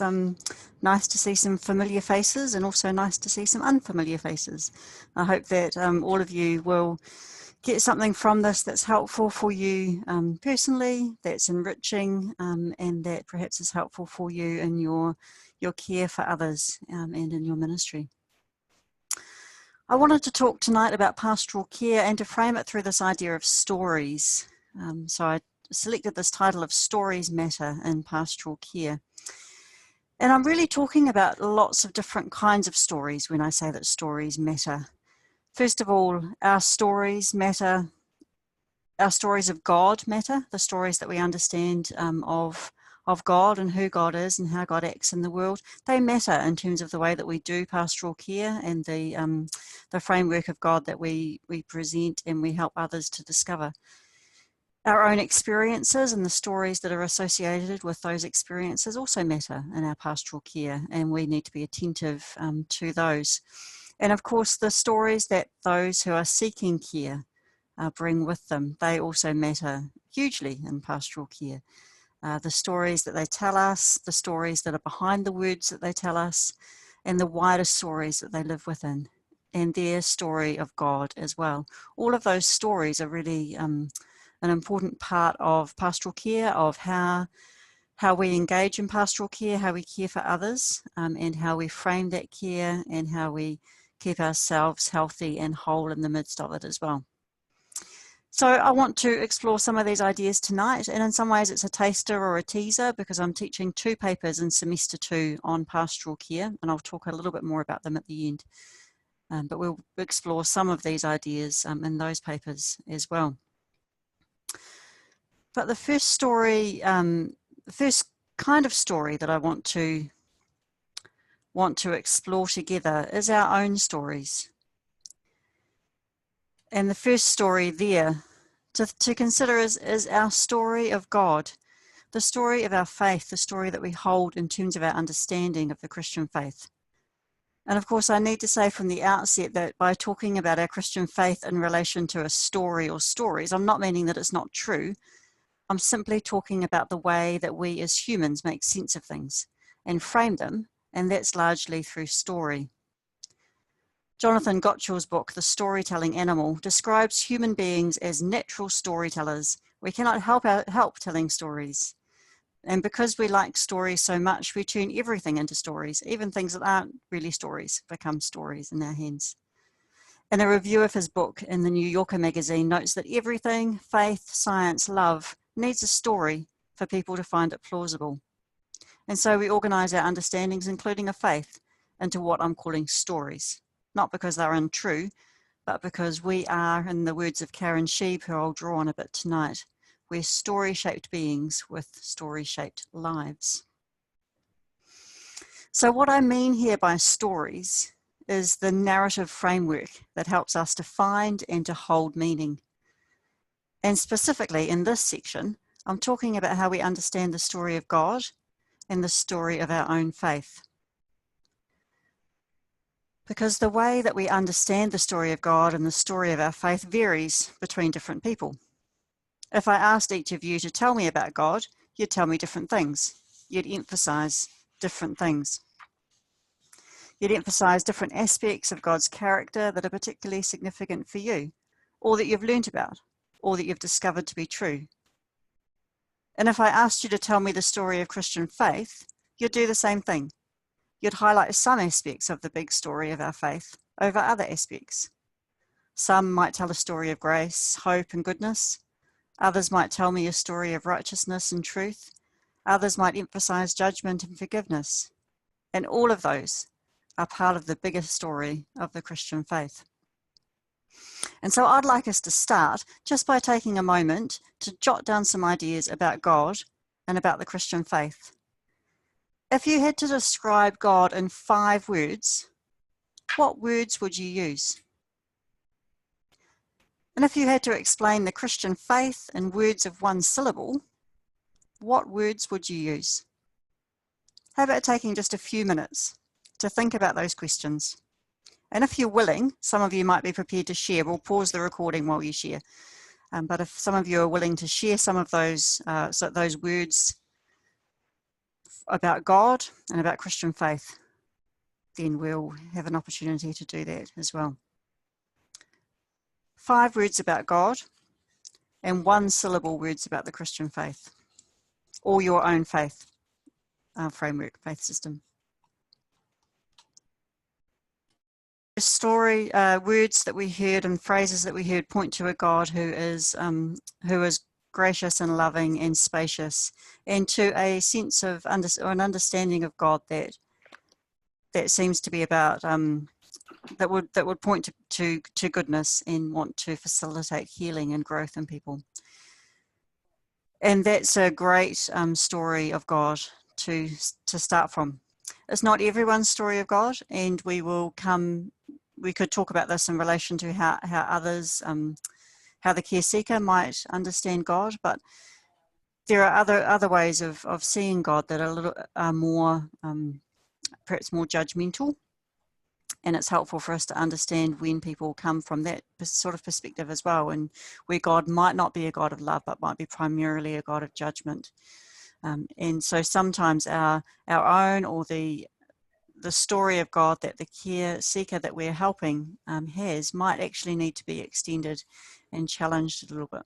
it's nice to see some familiar faces and also nice to see some unfamiliar faces. I hope that all of you will get something from this that's helpful for you personally, that's enriching, and that perhaps is helpful for you in your care for others and in your ministry. I wanted to talk tonight about pastoral care and to frame it through this idea of stories. So I selected this title of Stories Matter in Pastoral Care. And I'm really talking about lots of different kinds of stories when I say that stories matter. First of all, our stories matter. Our stories of God matter, the stories that we understand of God and who God is and how God acts in the world. They matter in terms of the way that we do pastoral care and the framework of God that we present and we help others to discover. Our own experiences and the stories that are associated with those experiences also matter in our pastoral care, and we need to be attentive to those. And of course, the stories that those who are seeking care bring with them, they also matter hugely in pastoral care. The stories that they tell us, the stories that are behind the words that they tell us, and the wider stories that they live within, and their story of God as well. All of those stories are really an important part of pastoral care, of how we engage in pastoral care, how we care for others, and how we frame that care and how we keep ourselves healthy and whole in the midst of it as well. So I want to explore some of these ideas tonight, and in some ways it's a taster or a teaser because I'm teaching 2 papers in semester 2 on pastoral care, and I'll talk a little bit more about them at the end. But we'll explore some of these ideas in those papers as well. But the first story, the first kind of story that I want to explore together is our own stories. And the first story there to consider is our story of God, the story of our faith, the story that we hold in terms of our understanding of the Christian faith. And of course, I need to say from the outset that by talking about our Christian faith in relation to a story or stories, I'm not meaning that it's not true. I'm simply talking about the way that we as humans make sense of things and frame them, and that's largely through story. Jonathan Gottschall's book, The Storytelling Animal, describes human beings as natural storytellers. We cannot help telling stories. And because we like stories so much, we turn everything into stories. Even things that aren't really stories become stories in our hands. And a review of his book in the New Yorker magazine notes that everything, faith, science, love, needs a story for people to find it plausible. And so we organise our understandings, including of faith, into what I'm calling stories. Not because they're untrue, but because we are, in the words of Karen Sheeb, who I'll draw on a bit tonight, we're story-shaped beings with story-shaped lives. So what I mean here by stories is the narrative framework that helps us to find and to hold meaning. And specifically in this section, I'm talking about how we understand the story of God and the story of our own faith. Because the way that we understand the story of God and the story of our faith varies between different people. If I asked each of you to tell me about God, you'd tell me different things. You'd emphasize different things. You'd emphasize different aspects of God's character that are particularly significant for you, or that you've learnt about, or that you've discovered to be true. And if I asked you to tell me the story of Christian faith, you'd do the same thing. You'd highlight some aspects of the big story of our faith over other aspects. Some might tell a story of grace, hope, and goodness. Others might tell me a story of righteousness and truth. Others might emphasize judgment and forgiveness. And all of those are part of the bigger story of the Christian faith. And so I'd like us to start just by taking a moment to jot down some ideas about God and about the Christian faith. If you had to describe God in 5 words, what words would you use? And if you had to explain the Christian faith in words of 1 syllable, what words would you use? How about taking just a few minutes to think about those questions? And if you're willing, some of you might be prepared to share. We'll pause the recording while you share. But if some of you are willing to share some of those words about God and about Christian faith, then we'll have an opportunity to do that as well. 5 words about God and 1-syllable words about the Christian faith, or your own faith framework, faith system. Story words that we heard and phrases that we heard point to a God who is gracious and loving and spacious, and to a sense of an understanding of God that seems to be about that would point to goodness and want to facilitate healing and growth in people. And that's a great story of God to start from. It's not everyone's story of God, and we could talk about this in relation to how others, how the care seeker might understand God, but there are other ways of seeing God that are more, perhaps more judgmental, and it's helpful for us to understand when people come from that sort of perspective as well, and where God might not be a God of love, but might be primarily a God of judgment. And so sometimes our own, or the story of God that the care seeker that we're helping has, might actually need to be extended and challenged a little bit.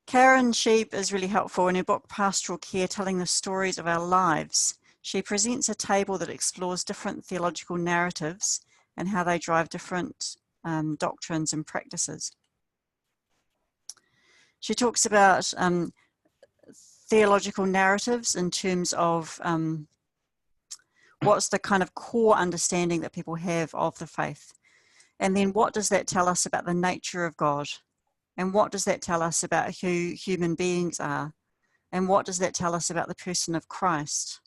Karen Sheep is really helpful in her book Pastoral Care, telling the stories of our lives. She presents a table that explores different theological narratives and how they drive different doctrines and practices. She talks about theological narratives in terms of what's the kind of core understanding that people have of the faith, and then what does that tell us about the nature of God, and what does that tell us about who human beings are, and what does that tell us about the person of Christ,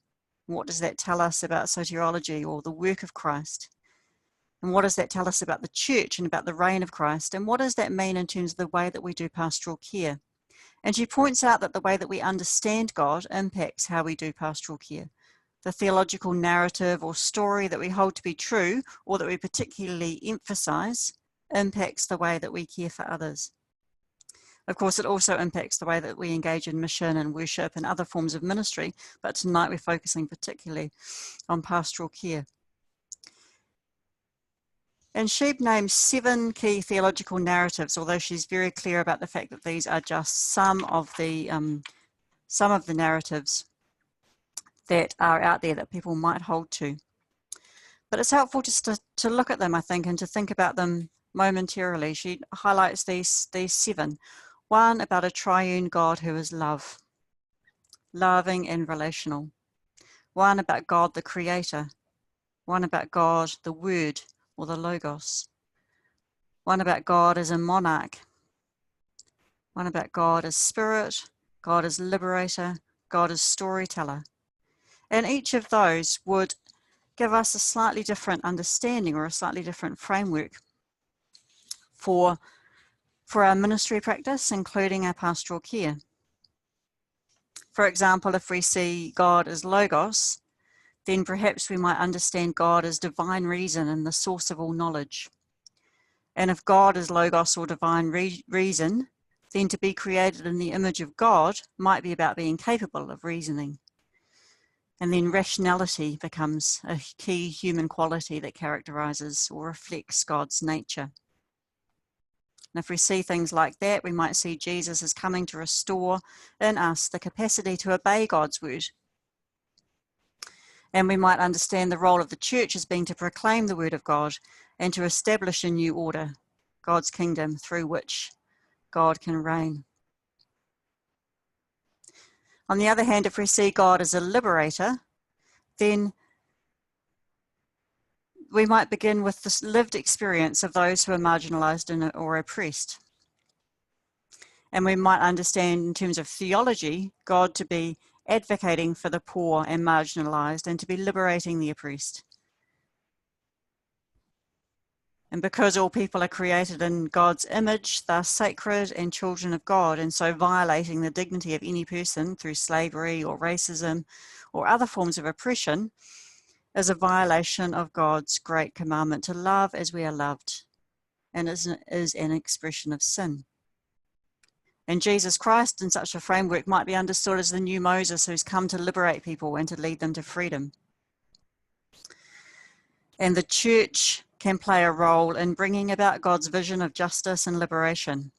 what does that tell us about soteriology or the work of Christ, and what does that tell us about the church and about the reign of Christ, and what does that mean in terms of the way that we do pastoral care. And she points out that the way that we understand God impacts how we do pastoral care. The theological narrative or story that we hold to be true, or that we particularly emphasize, impacts the way that we care for others. Of course, it also impacts the way that we engage in mission and worship and other forms of ministry, but tonight we're focusing particularly on pastoral care. And Sheep names 7 key theological narratives, although she's very clear about the fact that these are just some of the narratives that are out there that people might hold to. But it's helpful just to look at them, I think, and to think about them momentarily. She highlights these 7. 1 about a triune God who is love, loving and relational. 1 about God the Creator. 1 about God the Word, or the Logos. 1 about God as a monarch. 1 about God as Spirit, God as Liberator, God as Storyteller. And each of those would give us a slightly different understanding or a slightly different framework for our ministry practice, including our pastoral care. For example, if we see God as Logos, then perhaps we might understand God as divine reason and the source of all knowledge. And if God is Logos or divine reason, then to be created in the image of God might be about being capable of reasoning. And then rationality becomes a key human quality that characterizes or reflects God's nature. And if we see things like that, we might see Jesus as coming to restore in us the capacity to obey God's word. And we might understand the role of the church as being to proclaim the word of God and to establish a new order, God's kingdom, through which God can reign. On the other hand, if we see God as a liberator, then we might begin with this lived experience of those who are marginalized or oppressed. And we might understand in terms of theology, God to be advocating for the poor and marginalized and to be liberating the oppressed. And because all people are created in God's image, they're sacred and children of God, and so violating the dignity of any person through slavery or racism or other forms of oppression is a violation of God's great commandment to love as we are loved, and is an expression of sin. And Jesus Christ in such a framework might be understood as the new Moses who's come to liberate people and to lead them to freedom. And the church can play a role in bringing about God's vision of justice and liberation.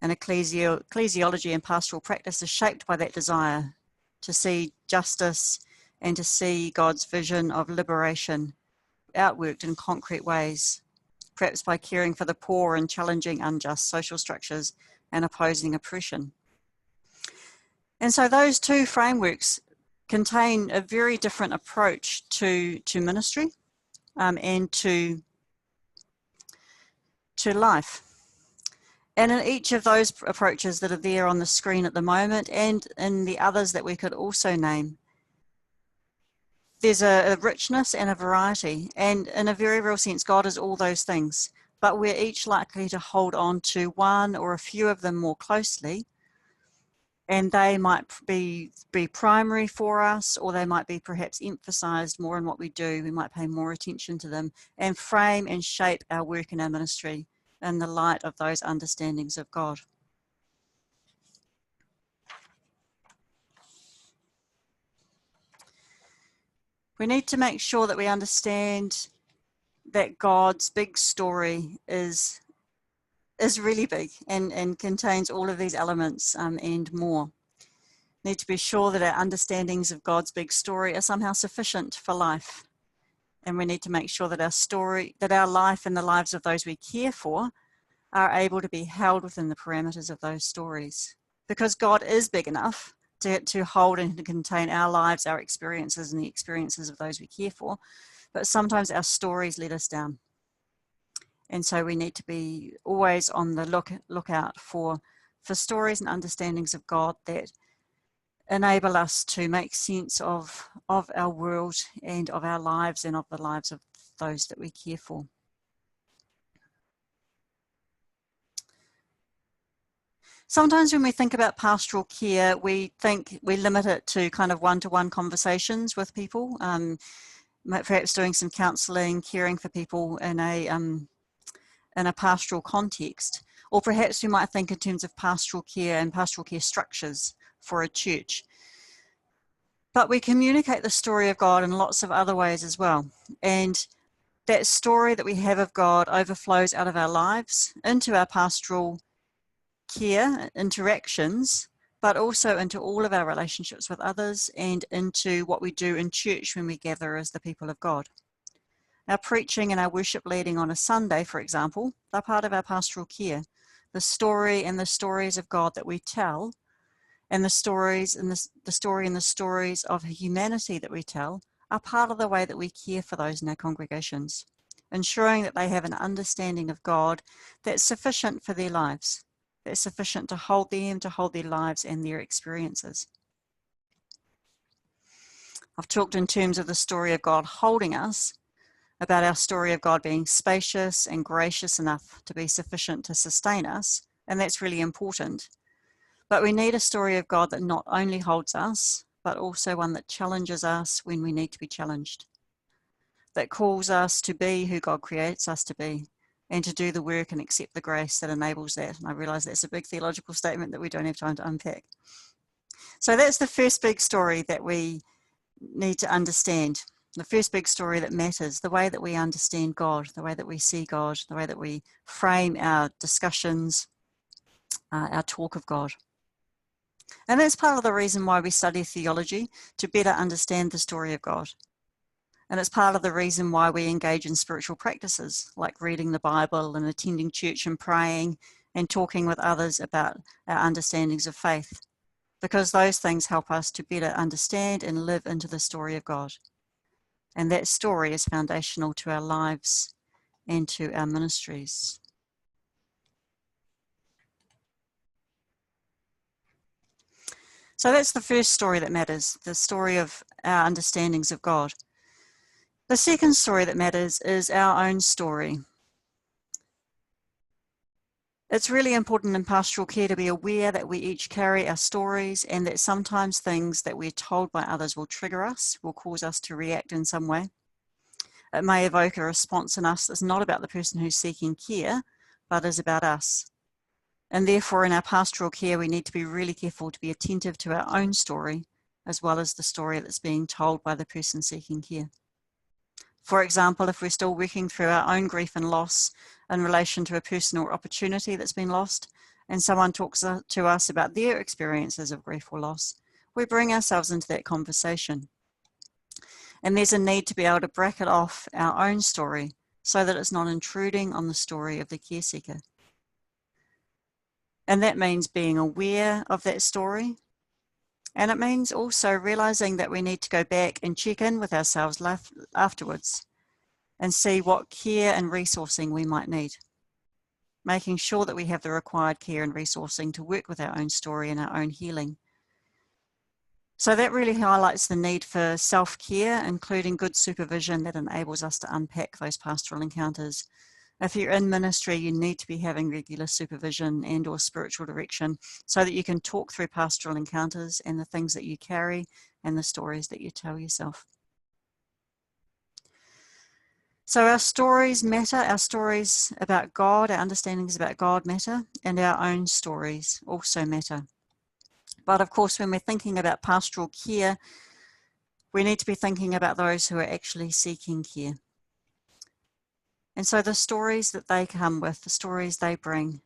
And ecclesiology and pastoral practice is shaped by that desire to see justice and to see God's vision of liberation outworked in concrete ways, perhaps by caring for the poor and challenging unjust social structures and opposing oppression. And so those two frameworks contain a very different approach to ministry and to life. And in each of those approaches that are there on the screen at the moment, and in the others that we could also name, there's a richness and a variety. And in a very real sense, God is all those things. But we're each likely to hold on to one or a few of them more closely. And they might be primary for us, or they might be perhaps emphasized more in what we do. We might pay more attention to them and frame and shape our work and our ministry in the light of those understandings of God. We need to make sure that we understand that God's big story is really big and contains all of these elements and more. We need to be sure that our understandings of God's big story are somehow sufficient for life. And we need to make sure that our life and the lives of those we care for are able to be held within the parameters of those stories. Because God is big enough to hold and to contain our lives, our experiences, and the experiences of those we care for. But sometimes our stories let us down. And so we need to be always on the lookout for stories and understandings of God that enable us to make sense of our world and of our lives and of the lives of those that we care for. Sometimes when we think about pastoral care, we limit it to kind of one-to-one conversations with people, perhaps doing some counselling, caring for people in a pastoral context, or perhaps we might think in terms of pastoral care and pastoral care structures for a church. But we communicate the story of God in lots of other ways as well. And that story that we have of God overflows out of our lives into our pastoral care interactions, but also into all of our relationships with others and into what we do in church when we gather as the people of God. Our preaching and our worship leading on a Sunday, for example, are part of our pastoral care. The story and the stories of God that we tell, and the stories and the stories of humanity that we tell, are part of the way that we care for those in our congregations, ensuring that they have an understanding of God that's sufficient for their lives, that's sufficient to hold them, to hold their lives and their experiences. I've talked in terms of the story of God holding us, about our story of God being spacious and gracious enough to be sufficient to sustain us, and that's really important. But we need a story of God that not only holds us, but also one that challenges us when we need to be challenged, that calls us to be who God creates us to be, and to do the work and accept the grace that enables that. And I realise that's a big theological statement that we don't have time to unpack. So that's the first big story that we need to understand. The first big story that matters, the way that we understand God, the way that we see God, the way that we frame our discussions, our talk of God. And that's part of the reason why we study theology, to better understand the story of God. And it's part of the reason why we engage in spiritual practices, like reading the Bible and attending church and praying and talking with others about our understandings of faith, because those things help us to better understand and live into the story of God. And that story is foundational to our lives and to our ministries. So that's the first story that matters, the story of our understandings of God. The second story that matters is our own story. It's really important in pastoral care to be aware that we each carry our stories, and that sometimes things that we're told by others will trigger us, will cause us to react in some way. It may evoke a response in us that's not about the person who's seeking care, but is about us. And therefore, in our pastoral care, we need to be really careful to be attentive to our own story, as well as the story that's being told by the person seeking care. For example, if we're still working through our own grief and loss in relation to a personal opportunity that's been lost, and someone talks to us about their experiences of grief or loss, we bring ourselves into that conversation. And there's a need to be able to bracket off our own story so that it's not intruding on the story of the care seeker. And that means being aware of that story. And it means also realizing that we need to go back and check in with ourselves afterwards and see what care and resourcing we might need. Making sure that we have the required care and resourcing to work with our own story and our own healing. So that really highlights the need for self-care, including good supervision that enables us to unpack those pastoral encounters. If you're in ministry, you need to be having regular supervision and or spiritual direction so that you can talk through pastoral encounters and the things that you carry and the stories that you tell yourself. So our stories matter, our stories about God, our understandings about God matter, and our own stories also matter. But of course, when we're thinking about pastoral care, we need to be thinking about those who are actually seeking care. And so the stories that they come with, the stories they bring,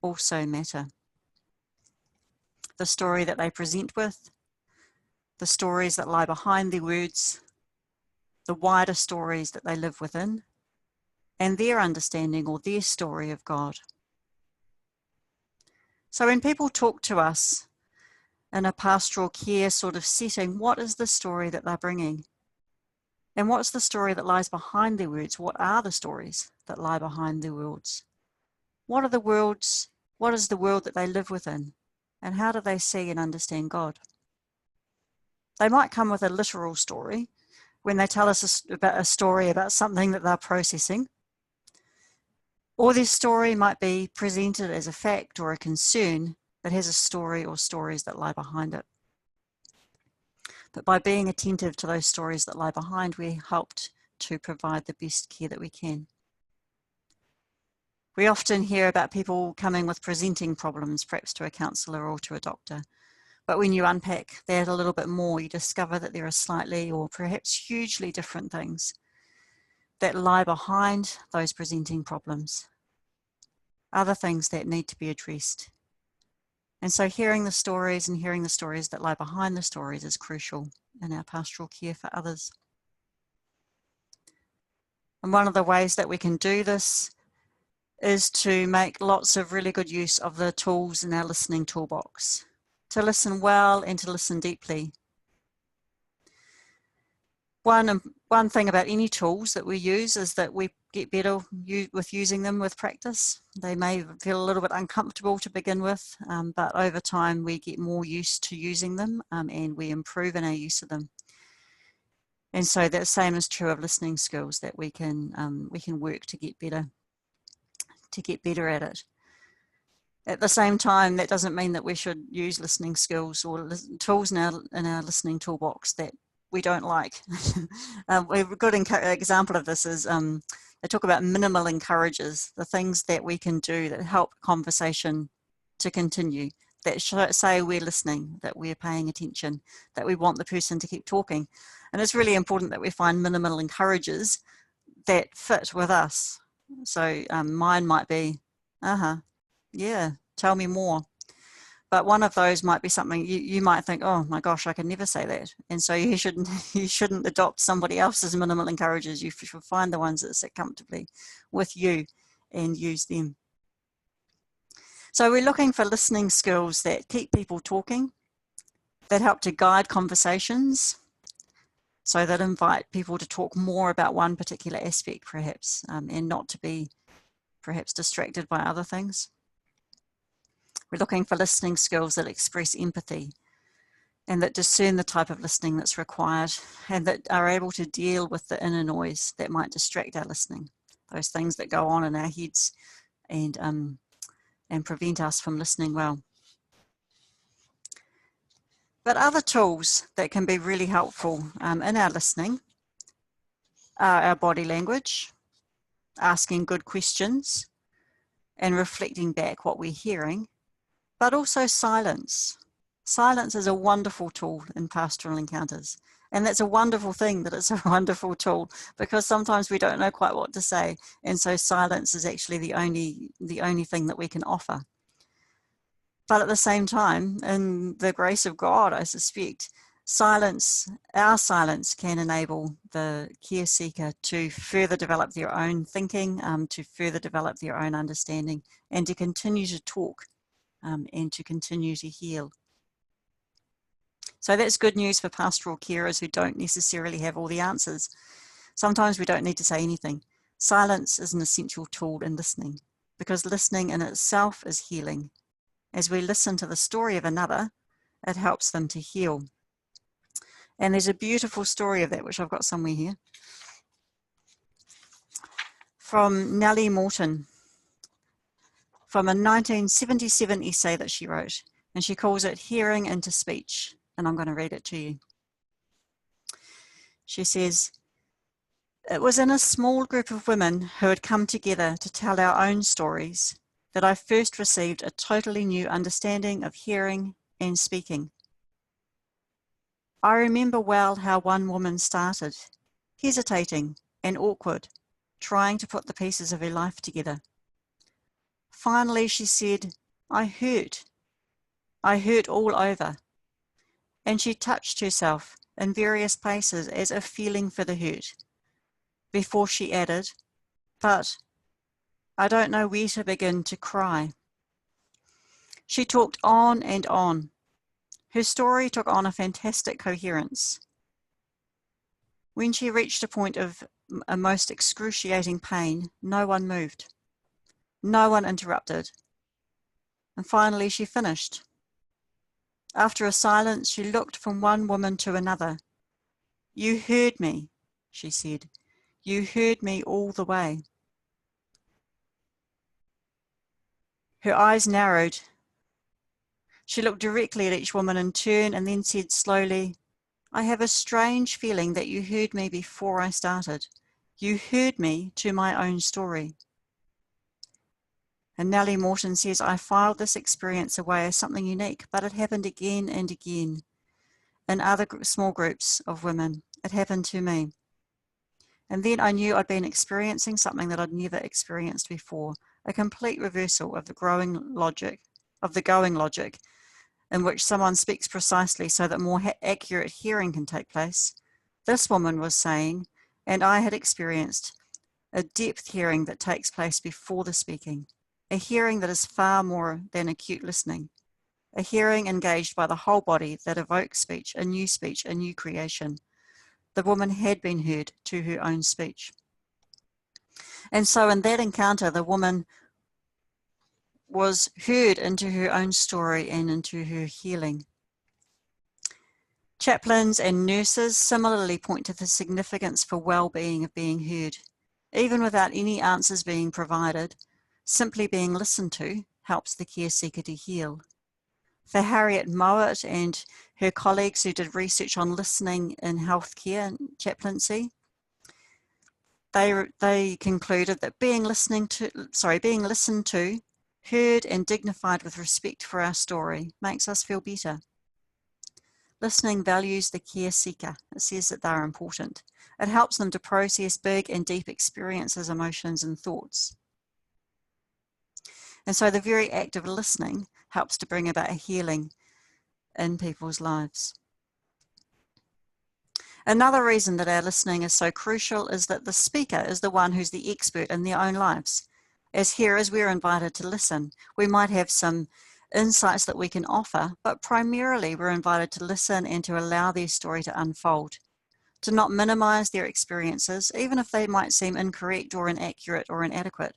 also matter. The story that they present with, the stories that lie behind their words, the wider stories that they live within, and their understanding or their story of God. So when people talk to us in a pastoral care sort of setting, what is the story that they're bringing? And what's the story that lies behind their words? What are the stories that lie behind their words? What is the world that they live within? And how do they see and understand God? They might come with a literal story when they tell us about a story about something that they're processing. Or their story might be presented as a fact or a concern that has a story or stories that lie behind it. But by being attentive to those stories that lie behind, we're helped to provide the best care that we can. We often hear about people coming with presenting problems, perhaps to a counsellor or to a doctor. But when you unpack that a little bit more, you discover that there are slightly or perhaps hugely different things that lie behind those presenting problems. Other things that need to be addressed. And so hearing the stories and hearing the stories that lie behind the stories is crucial in our pastoral care for others. And one of the ways that we can do this is to make lots of really good use of the tools in our listening toolbox, to listen well and to listen deeply. One thing about any tools that we use is that we get better with using them with practice. They may feel a little bit uncomfortable to begin with, but over time we get more used to using them and we improve in our use of them. And so that same is true of listening skills, that we can work to get better at it. At the same time, that doesn't mean that we should use listening skills or tools in our listening toolbox that we don't like. A good example of this is they talk about minimal encourages, the things that we can do that help conversation to continue, that say we're listening, that we're paying attention, that we want the person to keep talking. And it's really important that we find minimal encourages that fit with us. So mine might be, yeah, tell me more. But one of those might be something you might think, oh my gosh, I can never say that. And so you shouldn't adopt somebody else's minimal encourages. You should find the ones that sit comfortably with you and use them. So we're looking for listening skills that keep people talking, that help to guide conversations, so that invite people to talk more about one particular aspect perhaps, and not to be perhaps distracted by other things. We're looking for listening skills that express empathy and that discern the type of listening that's required and that are able to deal with the inner noise that might distract our listening, those things that go on in our heads and prevent us from listening well. But other tools that can be really helpful in our listening are our body language, asking good questions, and reflecting back what we're hearing, but also silence. Silence is a wonderful tool in pastoral encounters. And that's a wonderful thing that it's a wonderful tool, because sometimes we don't know quite what to say. And so silence is actually the only thing that we can offer. But at the same time, in the grace of God, I suspect, our silence can enable the care seeker to further develop their own thinking, to further develop their own understanding, and to continue to talk and to continue to heal. So that's good news for pastoral carers who don't necessarily have all the answers. Sometimes we don't need to say anything. Silence is an essential tool in listening, because listening in itself is healing. As we listen to the story of another, it helps them to heal. And there's a beautiful story of that, which I've got somewhere here, from Nellie Morton, from a 1977 essay that she wrote, and she calls it Hearing into Speech, and I'm going to read it to you. She says, "It was in a small group of women who had come together to tell our own stories that I first received a totally new understanding of hearing and speaking. I remember well how one woman started, hesitating and awkward, trying to put the pieces of her life together. Finally, she said, 'I hurt. I hurt all over.' And she touched herself in various places as if feeling for the hurt, before she added, 'But I don't know where to begin to cry.' She talked on and on. Her story took on a fantastic coherence. When she reached a point of a most excruciating pain, no one moved. No one interrupted. And finally she finished. After a silence, she looked from one woman to another. 'You heard me,' she said. 'You heard me all the way.' Her eyes narrowed. She looked directly at each woman in turn and then said slowly, 'I have a strange feeling that you heard me before I started. You heard me to my own story.' And Nellie Morton says, 'I filed this experience away as something unique, but it happened again and again in other small groups of women. It happened to me. And then I knew I'd been experiencing something that I'd never experienced before, a complete reversal of the going logic, in which someone speaks precisely so that more accurate hearing can take place. This woman was saying, and I had experienced, a depth hearing that takes place before the speaking, a hearing that is far more than acute listening, a hearing engaged by the whole body that evokes speech, a new creation. The woman had been heard to her own speech.' And so in that encounter, the woman was heard into her own story and into her healing. Chaplains and nurses similarly point to the significance for well-being of being heard. Even without any answers being provided, simply being listened to helps the care seeker to heal. For Harriet Mowat and her colleagues who did research on listening in healthcare and chaplaincy, they concluded that being listened to, heard and dignified with respect for our story makes us feel better. Listening values the care seeker. It says that they're important. It helps them to process big and deep experiences, emotions, and thoughts. And so the very act of listening helps to bring about a healing in people's lives. Another reason that our listening is so crucial is that the speaker is the one who's the expert in their own lives. As hearers, we're invited to listen. We might have some insights that we can offer, but primarily we're invited to listen and to allow their story to unfold, to not minimize their experiences, even if they might seem incorrect or inaccurate or inadequate.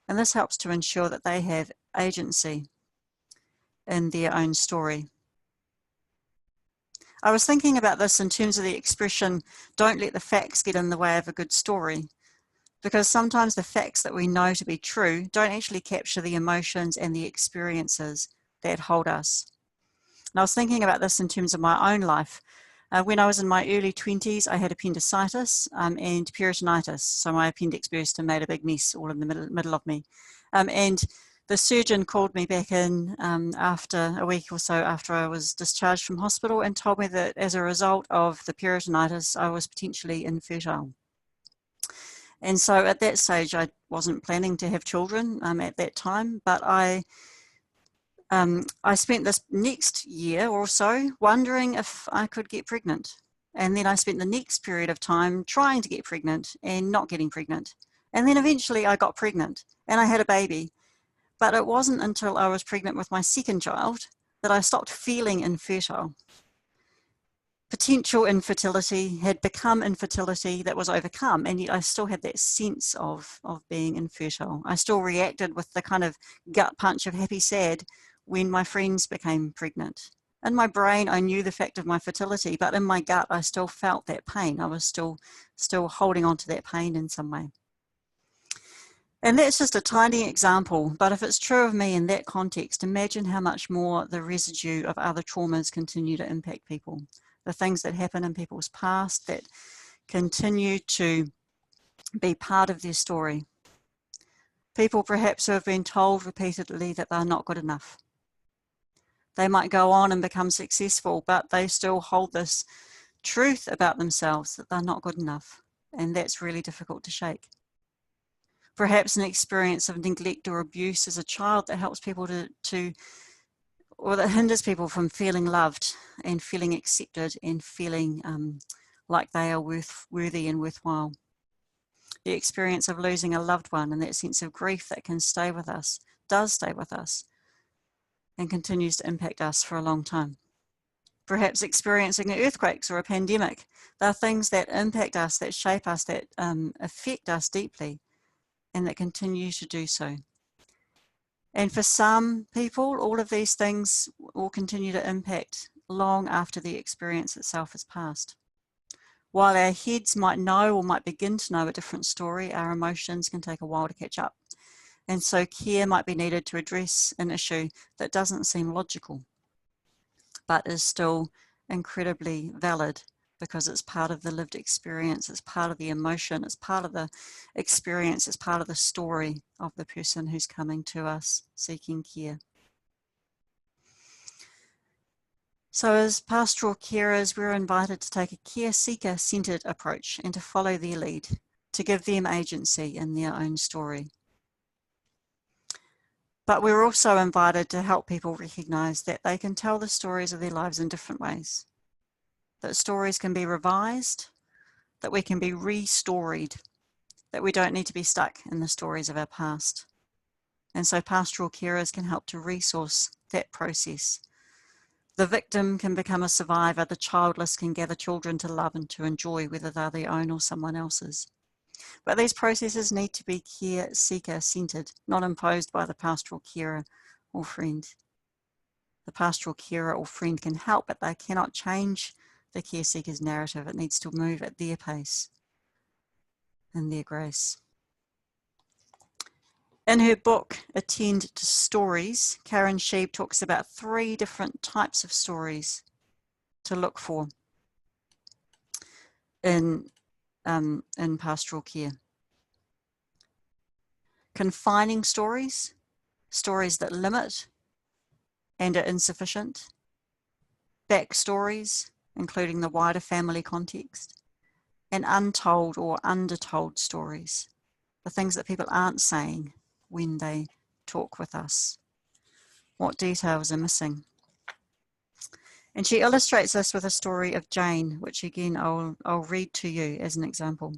And this helps to ensure that they have agency in their own story. I was thinking about this in terms of the expression, don't let the facts get in the way of a good story, because sometimes the facts that we know to be true don't actually capture the emotions and the experiences that hold us. And I was thinking about this in terms of my own life. When I was in my early 20s, I had appendicitis and peritonitis. So my appendix burst and made a big mess all in the middle of me. And the surgeon called me back in after a week or so after I was discharged from hospital and told me that as a result of the peritonitis, I was potentially infertile. And so at that stage, I wasn't planning to have children at that time, but I spent this next year or so wondering if I could get pregnant. And then I spent the next period of time trying to get pregnant and not getting pregnant. And then eventually I got pregnant and I had a baby. But it wasn't until I was pregnant with my second child that I stopped feeling infertile. Potential infertility had become infertility that was overcome, and yet I still had that sense of being infertile. I still reacted with the kind of gut punch of happy sad when my friends became pregnant. In my brain, I knew the fact of my fertility, but in my gut, I still felt that pain. I was still holding on to that pain in some way. And that's just a tiny example, but if it's true of me in that context, imagine how much more the residue of other traumas continue to impact people. The things that happen in people's past that continue to be part of their story. People perhaps who have been told repeatedly that they're not good enough. They might go on and become successful, but they still hold this truth about themselves that they're not good enough. And that's really difficult to shake. Perhaps an experience of neglect or abuse as a child that helps people or that hinders people from feeling loved and feeling accepted and feeling like they are worthy and worthwhile. The experience of losing a loved one and that sense of grief that can stay with us, does stay with us, and continues to impact us for a long time. Perhaps experiencing earthquakes or a pandemic. They are things that impact us, that shape us, that affect us deeply, and that continue to do so. And for some people, all of these things will continue to impact long after the experience itself has passed. While our heads might know or might begin to know a different story, our emotions can take a while to catch up. And so care might be needed to address an issue that doesn't seem logical, but is still incredibly valid because it's part of the lived experience, it's part of the emotion, it's part of the experience, it's part of the story of the person who's coming to us seeking care. So as pastoral carers, we're invited to take a care seeker-centered approach and to follow their lead, to give them agency in their own story. But we're also invited to help people recognise that they can tell the stories of their lives in different ways. That stories can be revised, that we can be restoried, that we don't need to be stuck in the stories of our past. And so pastoral carers can help to resource that process. The victim can become a survivor, the childless can gather children to love and to enjoy, whether they're their own or someone else's. But these processes need to be care seeker centered, not imposed by the pastoral carer or friend. The pastoral carer or friend can help, but they cannot change the care seeker's narrative. It needs to move at their pace and their grace. In her book, Attend to Stories, Karen Sheeb talks about 3 different types of stories to look for in pastoral care. Confining stories, stories that limit and are insufficient, backstories, including the wider family context, and untold or undertold stories, the things that people aren't saying when they talk with us. What details are missing? And she illustrates this with a story of Jane, which again I'll read to you as an example.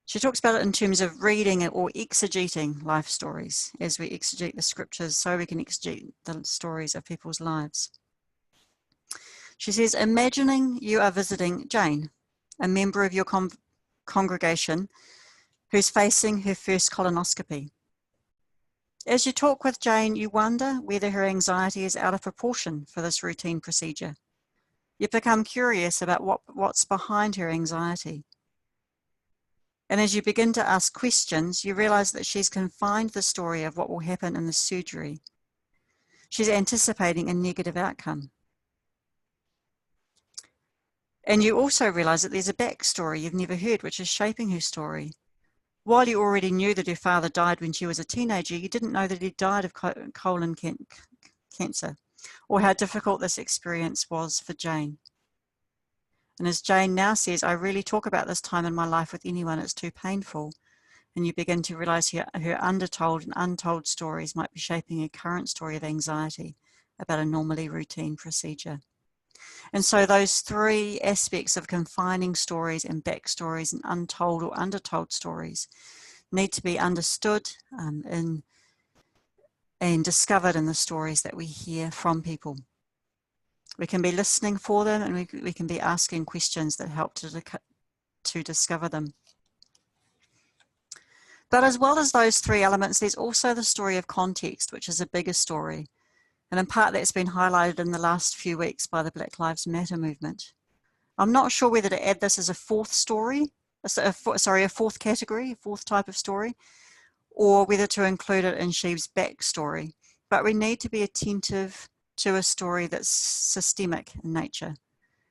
She talks about it in terms of reading or exegeting life stories, as we exegete the scriptures so we can exegete the stories of people's lives. She says, imagining you are visiting Jane, a member of your congregation who's facing her first colonoscopy. As you talk with Jane, you wonder whether her anxiety is out of proportion for this routine procedure. You become curious about what's behind her anxiety. And as you begin to ask questions, you realize that she's confined the story of what will happen in the surgery She's anticipating a negative outcome. And you also realise that there's a backstory you've never heard, which is shaping her story. While you already knew that her father died when she was a teenager, you didn't know that he died of colon cancer, or how difficult this experience was for Jane. And as Jane now says, I rarely talk about this time in my life with anyone, it's too painful. And you begin to realise her undertold and untold stories might be shaping her current story of anxiety about a normally routine procedure. And so those three aspects of confining stories and backstories and untold or undertold stories need to be understood and discovered in the stories that we hear from people. We can be listening for them, and we can be asking questions that help to discover them. But as well as those three elements, there's also the story of context, which is a bigger story. And in part that's been highlighted in the last few weeks by the Black Lives Matter movement. I'm not sure whether to add this as a fourth story, a fourth category, a fourth type of story, or whether to include it in Sheeb's backstory. But we need to be attentive to a story that's systemic in nature.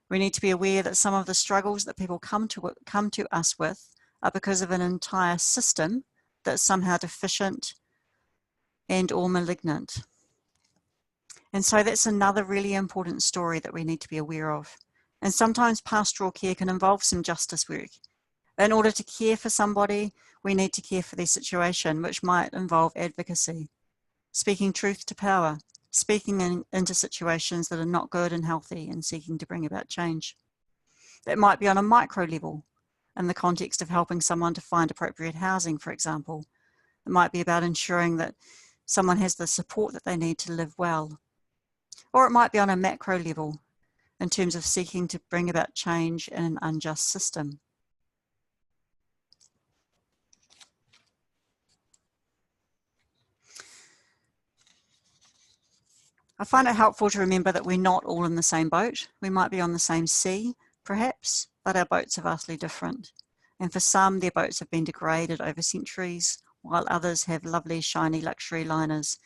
We need to be aware that some of the struggles that people come to us with are because of an entire system that's somehow deficient and or malignant. And so that's another really important story that we need to be aware of. And sometimes pastoral care can involve some justice work. In order to care for somebody, we need to care for their situation, which might involve advocacy, speaking truth to power, speaking into situations that are not good and healthy and seeking to bring about change. That might be on a micro level, in the context of helping someone to find appropriate housing, for example. It might be about ensuring that someone has the support that they need to live well. Or it might be on a macro level, in terms of seeking to bring about change in an unjust system. I find it helpful to remember that we're not all in the same boat. We might be on the same sea, perhaps, but our boats are vastly different. And for some, their boats have been degraded over centuries, while others have lovely, shiny luxury liners.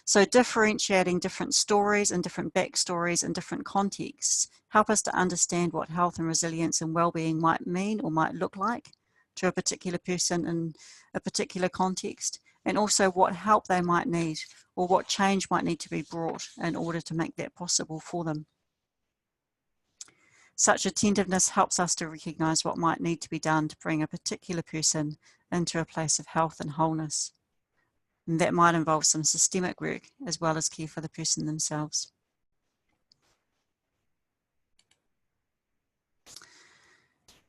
So differentiating different stories and different backstories and different contexts help us to understand what health and resilience and well-being might mean or might look like to a particular person in a particular context, and also what help they might need or what change might need to be brought in order to make that possible for them. Such attentiveness helps us to recognise what might need to be done to bring a particular person into a place of health and wholeness. And that might involve some systemic work as well as care for the person themselves.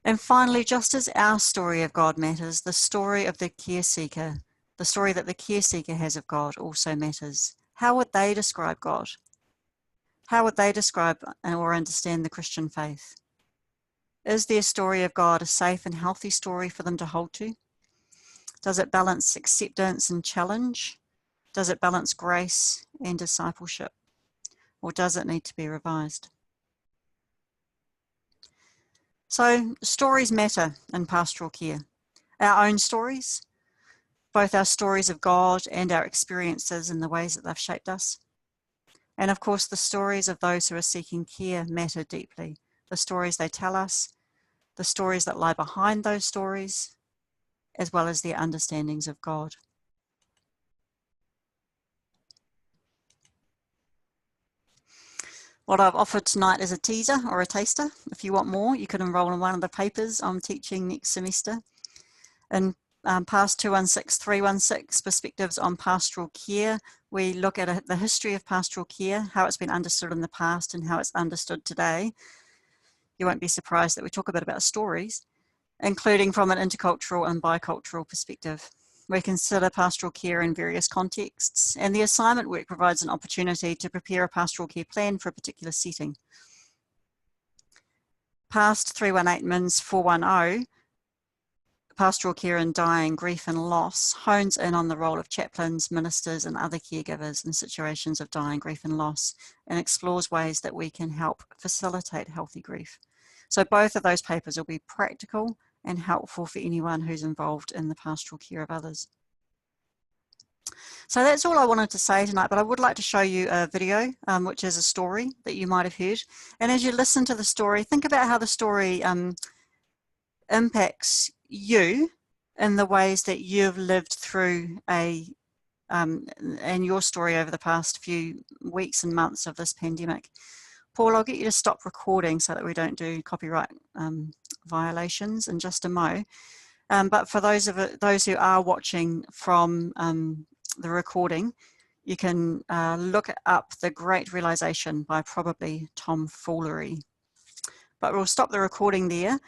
And finally, just as our story of God matters, the story of the care seeker, the story that the care seeker has of God also matters. How would they describe God? How would they describe or understand the Christian faith? Is their story of God a safe and healthy story for them to hold to? Does it balance acceptance and challenge? Does it balance grace and discipleship? Or does it need to be revised? So stories matter in pastoral care. Our own stories, both our stories of God and our experiences and the ways that they've shaped us. And of course, the stories of those who are seeking care matter deeply. The stories they tell us, the stories that lie behind those stories, as well as their understandings of God. What I've offered tonight is a teaser or a taster. If you want more, you could enrol in one of the papers I'm teaching next semester. In PAST 216-316, Perspectives on Pastoral Care, we look at the history of pastoral care, how it's been understood in the past and how it's understood today. You won't be surprised that we talk a bit about stories, including from an intercultural and bicultural perspective. We consider pastoral care in various contexts, and the assignment work provides an opportunity to prepare a pastoral care plan for a particular setting. PAST 318 MINS 410, Pastoral Care in Dying, Grief and Loss, hones in on the role of chaplains, ministers and other caregivers in situations of dying, grief and loss, and explores ways that we can help facilitate healthy grief. So both of those papers will be practical and helpful for anyone who's involved in the pastoral care of others. So that's all I wanted to say tonight, but I would like to show you a video, which is a story that you might have heard. And as you listen to the story, think about how the story impacts you in the ways that you've lived through and your story over the past few weeks and months of this pandemic. Paul, I'll get you to stop recording so that we don't do copyright violations in just a mo. But for those who are watching from the recording, you can look up The Great Realization by probably Tom Foolery. But we'll stop the recording there,